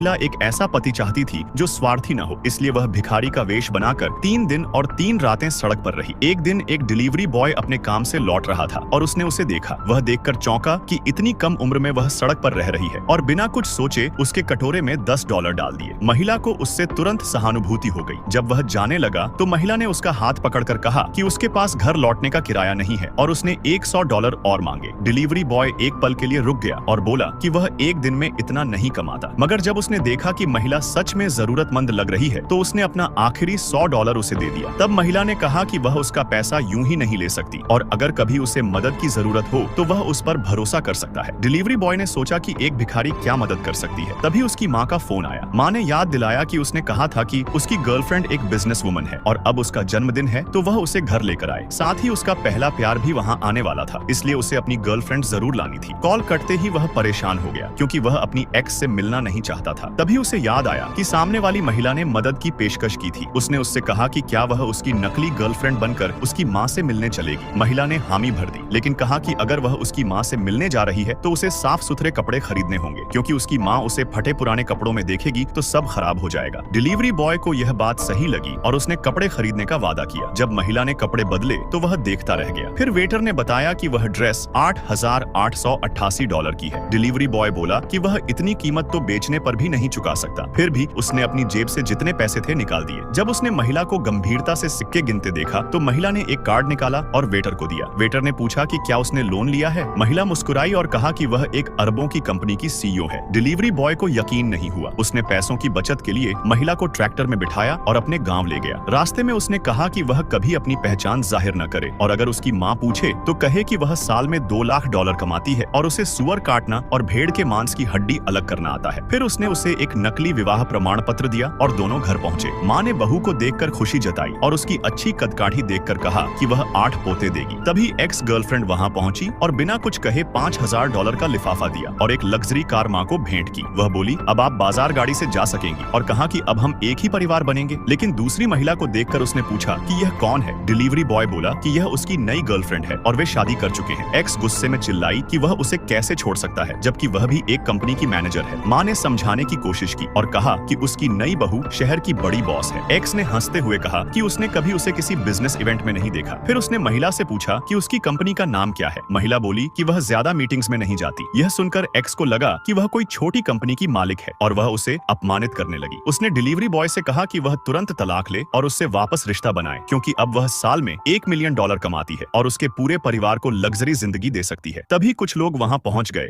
महिला एक ऐसा पति चाहती थी जो स्वार्थी न हो, इसलिए वह भिखारी का वेश बनाकर 3 दिन और 3 रातें सड़क पर रही। एक दिन एक डिलीवरी बॉय अपने काम से लौट रहा था और उसने उसे देखा। वह देखकर चौंका कि इतनी कम उम्र में वह सड़क पर रह रही है, और बिना कुछ सोचे उसके कटोरे में $10 डाल दिए। महिला को उससे तुरंत सहानुभूति हो गई। जब वह जाने लगा तो महिला ने उसका हाथ पकड़कर कहा कि उसके पास घर लौटने का किराया नहीं है, और उसने $100 और मांगे। डिलीवरी बॉय एक पल के लिए रुक गया और बोला कि वह एक दिन में इतना नहीं कमाता, मगर जब उसने देखा कि महिला सच में जरूरतमंद लग रही है तो उसने अपना आखिरी $100 उसे दे दिया। तब महिला ने कहा कि वह उसका पैसा यूं ही नहीं ले सकती, और अगर कभी उसे मदद की जरूरत हो तो वह उस पर भरोसा कर सकता है। डिलीवरी बॉय ने सोचा कि एक भिखारी क्या मदद कर सकती है। तभी उसकी माँ का फोन आया। माँ ने याद दिलाया कि उसने कहा था कि उसकी गर्लफ्रेंड एक बिजनेस वुमन है और अब उसका जन्मदिन है, तो वह उसे घर लेकर आए। साथ ही उसका पहला प्यार भी वहाँ आने वाला था, इसलिए उसे अपनी गर्लफ्रेंड जरूर लानी थी। कॉल कटते ही वह परेशान हो गया क्योंकि वह अपनी एक्स से मिलना नहीं चाहता था। तभी उसे याद आया कि सामने वाली महिला ने मदद की पेशकश की थी। उसने उससे कहा कि क्या वह उसकी नकली गर्लफ्रेंड बनकर उसकी माँ से मिलने चलेगी। महिला ने हामी भर दी, लेकिन कहा कि अगर वह उसकी माँ से मिलने जा रही है तो उसे साफ सुथरे कपड़े खरीदने होंगे, क्योंकि उसकी माँ उसे फटे पुराने कपड़ों में देखेगी तो सब खराब हो जाएगा। डिलीवरी बॉय को यह बात सही लगी और उसने कपड़े खरीदने का वादा किया। जब महिला ने कपड़े बदले तो वह देखता रह गया। फिर वेटर ने बताया कि वह ड्रेस $8,888 की है। डिलीवरी बॉय बोला कि वह इतनी कीमत तो बेचने पर भी नहीं चुका सकता। फिर भी उसने अपनी जेब से जितने पैसे थे निकाल दिए। जब उसने महिला को गंभीरता से सिक्के गिनते देखा तो महिला ने एक कार्ड निकाला और वेटर को दिया। वेटर ने पूछा कि क्या उसने लोन लिया है। महिला मुस्कुराई और कहा कि वह एक अरबों की कंपनी की सीईओ है। डिलीवरी बॉय को यकीन नहीं हुआ। उसने पैसों की बचत के लिए महिला को ट्रैक्टर में बिठाया और अपने गाँव ले गया। रास्ते में उसने कहा कि वह कभी अपनी पहचान जाहिर न करे, और अगर उसकी माँ पूछे तो कहे कि वह साल में $2 लाख कमाती है और उसे सुअर काटना और भेड़ के मांस की हड्डी अलग करना आता है। फिर उसने उसे एक नकली विवाह प्रमाण पत्र दिया और दोनों घर पहुंचे। माँ ने बहू को देखकर खुशी जताई और उसकी अच्छी कदकाठी देखकर कहा कि वह 8 पोते देगी। तभी एक्स गर्लफ्रेंड वहां पहुंची और बिना कुछ कहे $5000 का लिफाफा दिया और एक लग्जरी कार माँ को भेंट की। वह बोली, अब आप बाजार गाड़ी से जा सकेंगी, और कहा कि अब हम एक ही परिवार बनेंगे। लेकिन दूसरी महिला को देखकर उसने पूछा कि यह कौन है। डिलीवरी बॉय बोला कि यह उसकी नई गर्लफ्रेंड है और वे शादी कर चुके हैं। एक्स गुस्से में चिल्लाई कि वह उसे कैसे छोड़ सकता है, जबकि वह भी एक कंपनी की मैनेजर है। माँ ने समझाने की कोशिश की और कहा कि उसकी नई बहू शहर की बड़ी बॉस है। एक्स ने हंसते हुए कहा कि उसने कभी उसे किसी बिजनेस इवेंट में नहीं देखा। फिर उसने महिला से पूछा कि उसकी कंपनी का नाम क्या है। महिला बोली कि वह ज्यादा मीटिंग्स में नहीं जाती। यह सुनकर एक्स को लगा कि वह कोई छोटी कंपनी की मालिक है और वह उसे अपमानित करने लगी। उसने डिलीवरी बॉय से कहा कि वह तुरंत तलाक ले और उससे वापस रिश्ता बनाए, क्योंकि अब वह साल में $1 मिलियन कमाती है और उसके पूरे परिवार को लग्जरी जिंदगी दे सकती है। तभी कुछ लोग वहां पहुंच गए